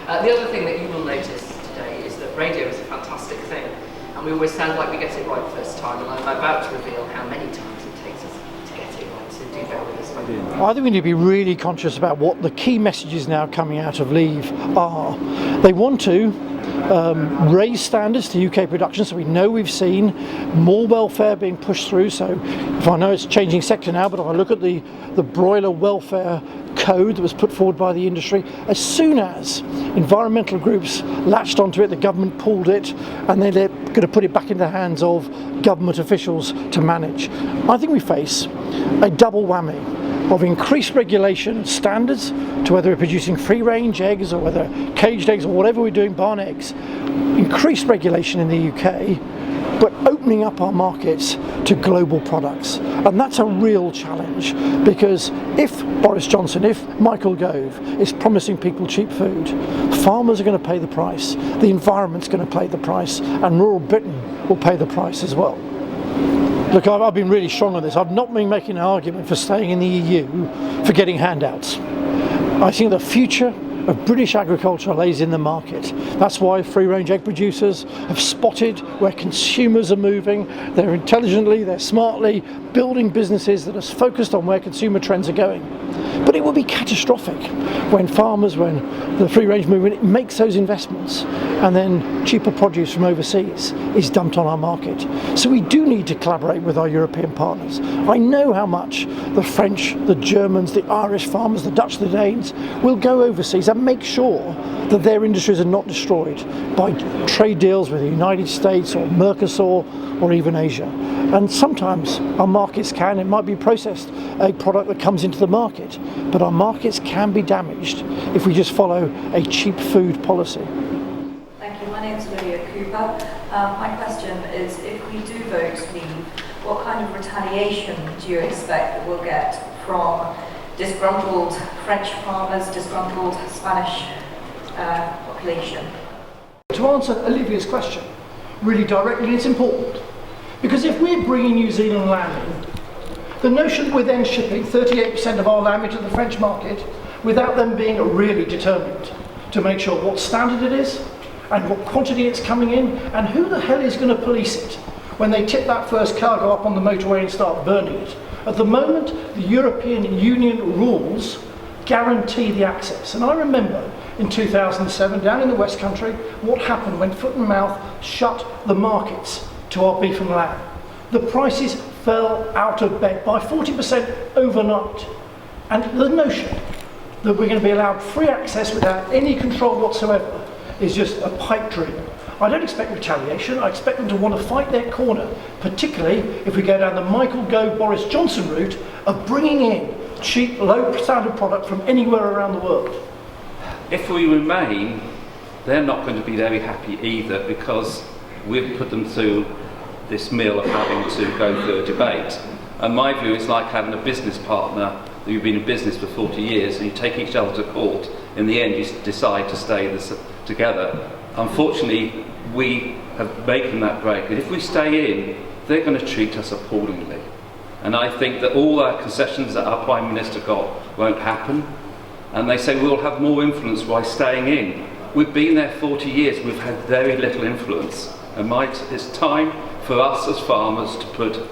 The other thing that you will notice today is that radio is a fantastic thing, and we always sound like we get it right first time, and I'm about to reveal how many times it takes us to get it right, so do bear with us. I think we need to be really conscious about what the key messages now coming out of Leave are. They want to raise standards to UK production, so we know we've seen more welfare being pushed through. So if I know it's changing sector now, but if I look at the broiler welfare code that was put forward by the industry, as soon as environmental groups latched onto it, the government pulled it, and then they're going to put it back into the hands of government officials to manage. I think we face a double whammy of increased regulation standards to whether we're producing free-range eggs or whether caged eggs or whatever we're doing, barn eggs, increased regulation in the UK, but opening up our markets to global products. And that's a real challenge, because if Boris Johnson, if Michael Gove is promising people cheap food, farmers are going to pay the price, the environment's going to pay the price, and rural Britain will pay the price as well. Look, I've been really strong on this. I've not been making an argument for staying in the EU for getting handouts. I think the future of British agriculture lays in the market. That's why free-range egg producers have spotted where consumers are moving. They're intelligently, they're smartly building businesses that are focused on where consumer trends are going. But it will be catastrophic when farmers, when the free-range movement makes those investments and then cheaper produce from overseas is dumped on our market. So we do need to collaborate with our European partners. I know how much the French, the Germans, the Irish farmers, the Dutch, the Danes will go overseas and make sure that their industries are not destroyed by trade deals with the United States or Mercosur or even Asia. And sometimes our markets can, it might be processed egg product that comes into the market, but our markets can be damaged if we just follow a cheap food policy. Thank you. My name is Lydia Cooper. My question is, if we do vote Leave, what kind of retaliation do you expect that we'll get from disgruntled French farmers, disgruntled Spanish population? To answer Olivia's question really directly, it's important. Because if we're bringing New Zealand lamb in, the notion that we're then shipping 38% of our lamb into the French market without them being really determined to make sure what standard it is and what quantity it's coming in, and who the hell is going to police it when they tip that first cargo up on the motorway and start burning it. At the moment, the European Union rules guarantee the access. And I remember in 2007, down in the West Country, what happened when Foot and Mouth shut the markets to our beef and lamb. The prices fell out of bed by 40% overnight. And the notion that we're going to be allowed free access without any control whatsoever is just a pipe dream. I don't expect retaliation. I expect them to want to fight their corner, particularly if we go down the Michael Gove, Boris Johnson route of bringing in cheap, low-standard product from anywhere around the world. If we remain, they're not going to be very happy either, because we've put them through this meal of having to go through a debate. And my view is like having a business partner that you've been in business for 40 years and you take each other to court. In the end, you decide to stay together. Unfortunately, we have making that break. And if we stay in, they're going to treat us appallingly. And I think that all our concessions that our Prime Minister got won't happen. And they say we'll have more influence by staying in. We've been there 40 years, we've had very little influence. And it's time for us as farmers to put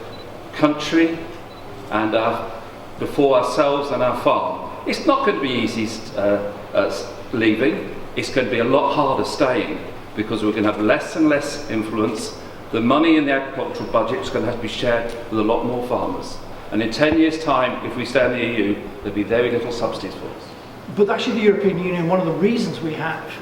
country and before ourselves and our farm. It's not going to be easy leaving. It's going to be a lot harder staying, because we're going to have less and less influence. The money in the agricultural budget is going to have to be shared with a lot more farmers. And in 10 years' time, if we stay in the EU, there'll be very little subsidies for us. But actually the European Union, one of the reasons we have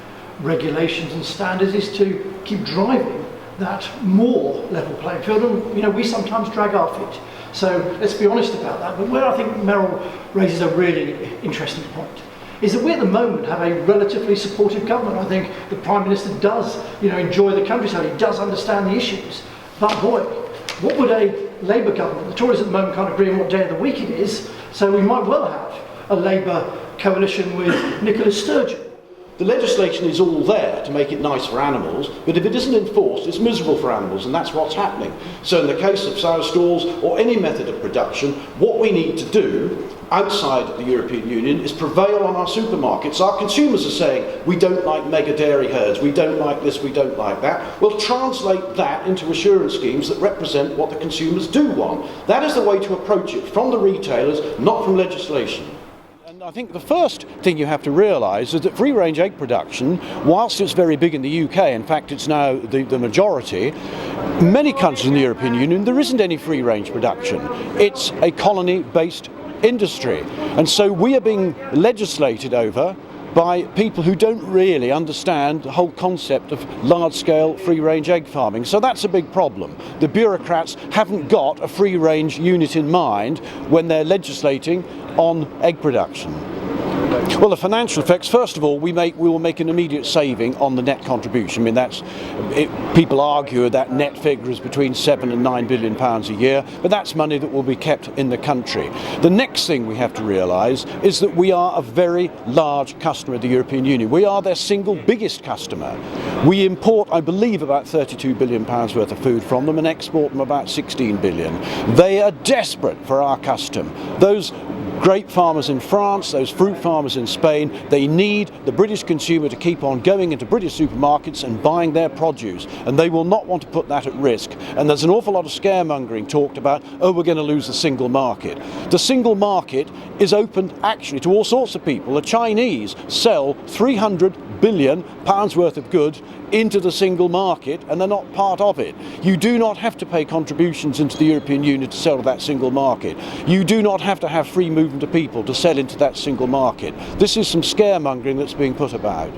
regulations and standards is to keep driving that more level playing field. And we sometimes drag our feet. So let's be honest about that. But where I think Meryl raises a really interesting point is that we at the moment have a relatively supportive government. I think the Prime Minister does enjoy the countryside, he does understand the issues. But boy, what would a Labour government, the Tories at the moment can't agree on what day of the week it is, so we might well have a Labour coalition with Nicola Sturgeon The legislation is all there to make it nice for animals, but if it isn't enforced, it's miserable for animals, and that's what's happening. So in the case of sow stalls or any method of production, what we need to do outside the European Union is prevail on our supermarkets. Our consumers are saying, we don't like mega dairy herds, we don't like this, we don't like that. We'll translate that into assurance schemes that represent what the consumers do want. That is the way to approach it, from the retailers, not from legislation. I think the first thing you have to realise is that free-range egg production, whilst it's very big in the UK, in fact it's now the majority, many countries in the European Union there isn't any free-range production. It's a colony-based industry, and so we are being legislated over by people who don't really understand the whole concept of large-scale free-range egg farming. So that's a big problem. The bureaucrats haven't got a free-range unit in mind when they're legislating on egg production. Well, the financial effects, first of all, we will make an immediate saving on the net contribution. I mean, people argue that net figure is between £7 and £9 billion a year, but that's money that will be kept in the country. The next thing we have to realise is that we are a very large customer of the European Union. We are their single biggest customer. We import, I believe, about £32 billion worth of food from them and export them about £16 billion. They are desperate for our custom. Those grape farmers in France, those fruit farmers in Spain, they need the British consumer to keep on going into British supermarkets and buying their produce, and they will not want to put that at risk. And there's an awful lot of scaremongering talked about, oh, we're going to lose the single market. The single market is open actually to all sorts of people. The Chinese sell £300 billion worth of goods into the single market, and they're not part of it. You do not have to pay contributions into the European Union to sell to that single market. You do not have to have free movement of people to sell into that single market. This is some scaremongering that's being put about.